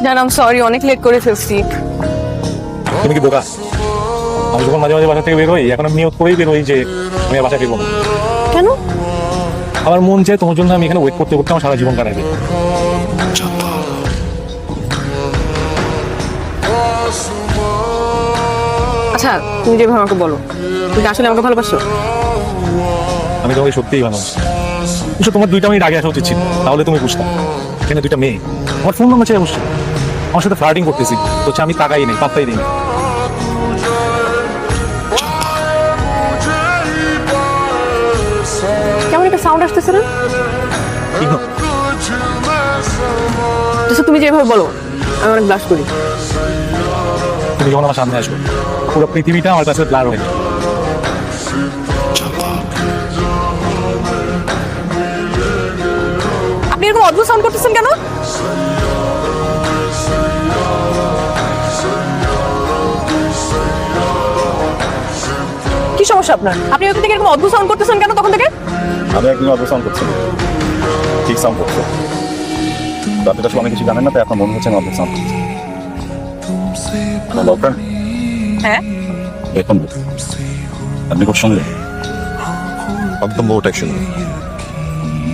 Janam sorry, অনেক late করে ফেলছি। তুমি কি বোকা? আমি যখন মাঝে মাঝে বাসা থেকে বের হই, এখন আমি নিয়ত করেই বের হই যে আমি আর বাসায় ফিরবো না। কেন? আমার মন চায় তোমার জন্য আমি এখানে ওয়েট করতে করতে আমার সারা জীবন কাটাই দিই। আচ্ছা, তুমি যেভাবে আমাকে বলো, তুমি আসলে আমাকে ভালোবাসো? আমি তোমাকে সত্যিই ভালোবাসি। অবশ্য তোমার 2 মিনিট আগে আসা উচিত ছিল, তাহলে তুমি বুঝতাম। এখানে 2টা মেয়ে আমার ফোন নাম্বার চাই, অবশ্যই আমার সাথে ফ্লার্টিং করতেছি, হচ্ছে আমি তাকাই নেই, পাত্তাই দিই। কেমন একটা সাউন্ড আসতেছে না? ঠিক না? আচ্ছা, তুমি যেভাবে বলো আমি অনেক ব্লাশ করি। তুমি যখন আমার সামনে আসবে, পুরো পৃথিবীটা আমার কাছে ব্লার হয়ে যাবে। আপনি এরকম অদ্ভুত সাউন্ড করতেছেন কেন? কি সমস্যা আপনার? আপনি ওখান থেকে এরকম অদ্ভুত সাউন্ড করতেছেন কেন তখন থেকে? আমি একদিন অল্প সাউন্ড করছি, ঠিক সাউন্ড করছে। আপনি তো আসলে অনেক কিছু জানেন না, তাই আপনার মনে হচ্ছে আমি অল্প সাউন্ড করছি। আমার বয়ফ্রেন্ড হ্যাঁ, এখন আপনি খুব শুনলেন একদম বহু টাইপ শুনলেন,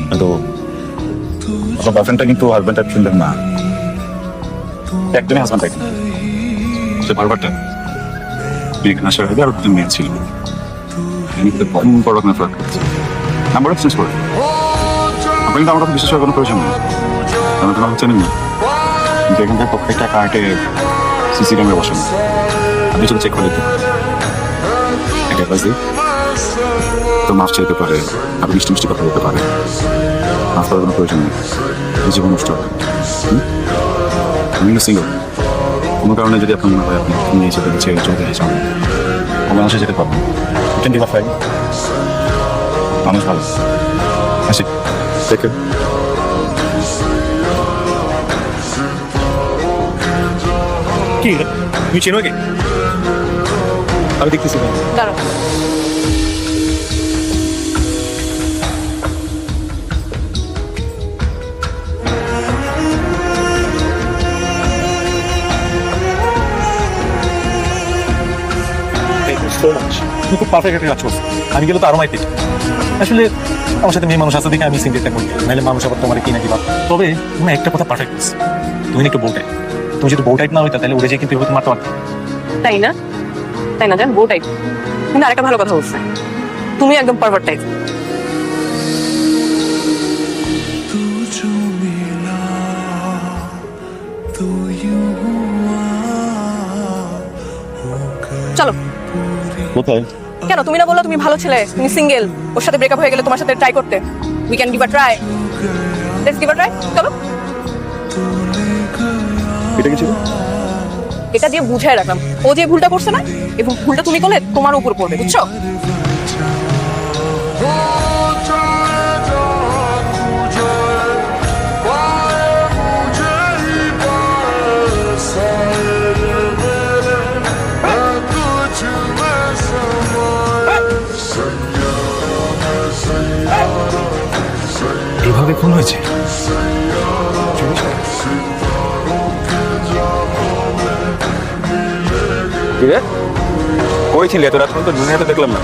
কিন্তু আপনার বয়ফ্রেন্ডটা কিন্তু হাজব্যান্ড টাইপ শুনলেন না, একদমই হাজব্যান্ড টাইপ। সে বারবারটা এখানে আসার আগে আরো 2 মেয়ে ছিল, বড় রকমের ফ্লার্ট করছে, নাম্বার এক্সচেঞ্জ করে। আপনি কিন্তু আমার কথা বিশেষ করে কোনো প্রয়োজন নেই, আমি তোমার চেনেন না, কিন্তু এখানকার প্রত্যেকটা কার্টে সিসি ক্যামেরা বসানো, আপনি শুধু চেক করে দিতে পারেন। একটা কাজ দিই, তো মাফ চাইতে পারে, আপনি মিষ্টি মিষ্টি কথা বলতে পারে, মাফ করার কোনো প্রয়োজন নেই, এই জীবন নষ্ট হবে। আমি কিন্তু সিঙ্গল, কোনো কারণে যদি আপনার মনে হয় আপনি নিয়ে যেতে ছেড়ে চলতে চান, কোনো মানুষে যেতে পারবেন। টেন ডিভার ফাইভ মানুষ ভালো। আসি দেখে কি তুমি চেনো কি? আমি দেখতেছি না। দাঁড়াও। তুমি খুব পারফেক্ট একটা কাজ করছো। আমি গেলে তো আরো মাইতে। আসলে আমার সাথে মেয়ে মানুষ আছে দেখে আমি সিঙ্গেলটা করি, নাহলে মানুষ আবার তোমার কি না দিবা। তবে তুমি একটা কথা পারফেক্ট করছো, তুমি একটু বউ টাইপ। তুমি যদি বউ টাইপ না হইতা তাহলে উড়ে যেয়ে কিন্তু এভাবে মারতে পারতো। তাই না? তাই না জান, বউ টাইপ। কিন্তু আরেকটা ভালো কথা বলছে, তুমি একদম পারভার্ট টাইপ। চলো। কোথায়? কেন, তুমি না বললো তুমি ভালো ছেলে, তুমি সিঙ্গেল, ওর সাথে ব্রেকআপ হয়ে গেলে তোমার সাথে ট্রাই করতে? We can give a try. Let's give a try. চলো। এটা কি ছিল? এটা দিয়ে বুঝাই রাখলাম, ও যে ভুলটা করছে না, এবং ভুলটা তুমি করলে তোমার উপর পড়বে, বুঝছো? এভাবে খুন হয়েছে? কই ছিলে এত রাত পর্যন্ত? দুনিয়াতে দেখলাম না।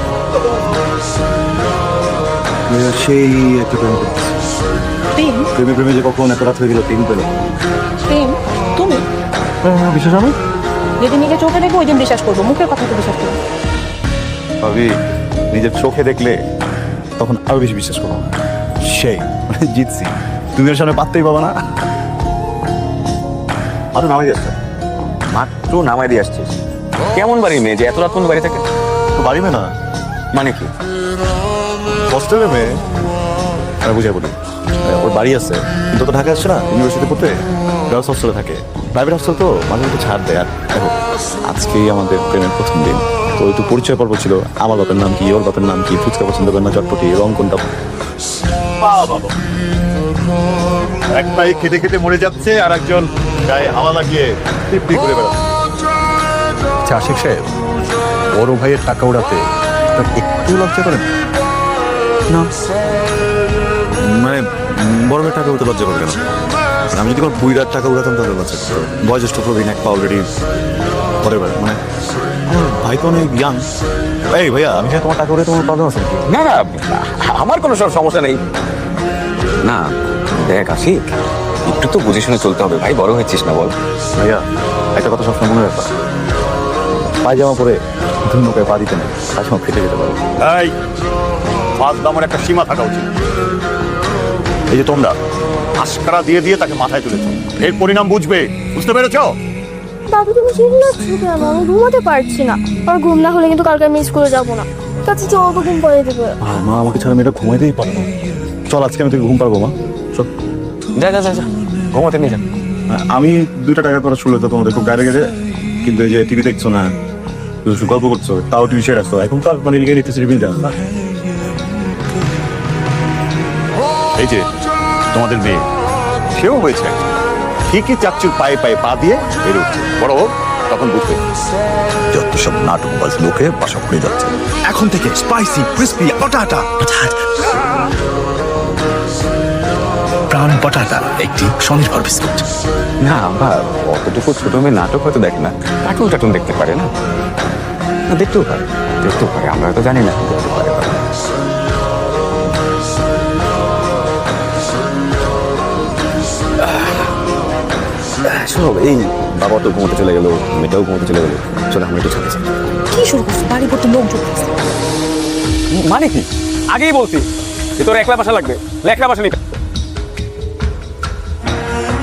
সেই এত প্রেম করতেছে, প্রেমে প্রেমে যে কখন এত রাত হয়ে গেল টিম পেল। তুমি বিশ্বাস হবে? যেদিন নিজে চোখে দেখবো ওই দিন বিশ্বাস করবো, মুখের কথা তো বিশ্বাস করবো। ভাবি নিজের চোখে দেখলে তখন আরো বেশি বিশ্বাস করবো। সেই মানে জিতছি, তুমি এর সামনে পাততেই পাবো না। মাত্র নামাই দিয়ে আসছে, মাত্র নামাই দিয়ে আসছিস। কেমন বাড়ির মেয়ে যে এত রাত পর্যন্ত বাড়ি থাকে? তো বাড়িবে না মানে কি? হোস্টেলে মেয়ে, আমি বুঝাই বলি। ওর বাড়ি আছে কিন্তু তো ঢাকা আসছে না, ইউনিভার্সিটি পড়তে, গার্লস হোস্টেলে থাকে। প্রাইভেট হোস্টেল তো মাঝে মধ্যে ছাড় দেয়। আর দেখো আজকেই আমাদের প্রেমের প্রথম দিন, তো একটু পরিচয় পর্ব ছিল। আমার বাপের নাম কি, ওর বাপের নাম কি, ফুচকা পছন্দ করে না চটপটি, রং কোনটা। একটাই খেটে খেটে মরে যাচ্ছে, আর একজন গায়ে হাওয়া লাগিয়ে টিপটি করে বেড়াচ্ছে। আচ্ছা আশিক সাহেব, বড় ভাইয়ের টাকা উড়াতে একটু লজ্জা করেন না? মানে বড় ভাইয়ের টাকা উড়াতে লজ্জা করে কেন? আর আমি যদি কোনো বুইরার টাকা উড়াতাম তাহলে বাচ্চা বয়োজ্যেষ্ঠ প্রবীণ এক পা অলরেডি পরে মানে আমার ভাই তো অনেক ইয়াং। এই ভাইয়া, আমি যে তোমার টাকা উড়ে তোমার প্রবলেম আছে নাকি? না না, আমার কোনো সব সমস্যা নেই। না দেখ আশিক, একটু তো বুঝে শুনে চলতে হবে ভাই, বড় হয়েছিস না বল। ভাইয়া একটা কথা সবসময় মনে রাখবা, পায়জামা পরে ধুন্নকায় পা দিতে নেই, তার সময় ফেটে যেতে পারে। এই ফাঁস দামের একটা সীমা থাকা উচিত। এই যে তোমরা আশকারা দিয়ে দিয়ে তাকে মাথায় তুলেছ, এর পরিণাম বুঝবে, বুঝতে পেরেছো? দাদু তুমি চিল্লাচ্ছ কেন? আমি ঘুমাতে পারছি না। আর ঘুম না হলে কিন্তু কালকে আমি স্কুলে যাবো না। কাছে চল তো ঘুম পাড়িয়ে দেবে। মা আমাকে ছাড়া মেয়েটা ঘুমাইতেই পারবো না। চল আজকে আমি তোকে ঘুম পারবো মা, চল। যা যা যা যা, ঘুমাতে নিয়ে যা। আমি 2টা টাকা করা শুরু হতো তোমাদের খুব গাড়ি গেছে, কিন্তু এই যে টিভি দেখছো না, শুধু গল্প করছো, তাও টিভি শেয়ার আসতো, এখন তো আর মানে লিখে নিতেছি রিভিল দেওয়া না। এই যে তোমাদের মেয়ে, সেও হয়েছে ঠিকই চাচ্চুর পায়ে পায়ে পা দিয়ে বেরোচ্ছে, বড় হোক তখন বুঝবে। যত সব নাটকবাজ লোকে বাসা পড়ে যাচ্ছে। এখন থেকে স্পাইসি ক্রিসপি পটাটা প্রাণ পটাটা একটি স্বনির্ভর বিস্কুট। না আমরা অতটুকু ছোট মেয়ে নাটক হয়তো দেখে না, কার্টুন টাটুন দেখতে পারে না। না দেখতেও পারে, দেখতেও পারে, আমরা তো জানি না দেখতে পারে। শোনো, এই বাবা তো ঘুমোতে চলে গেল, মেয়েটাও ঘুমোতে চলে গেল, চলো আমরা একটু ছাদে যাই। কি শুরু করছো? বাড়ি ভর্তি লোক ঢুকতেছে। মানে কি? আগেই বলছি যে তোর একলা বাসা লাগবে, একলা বাসা নিতে।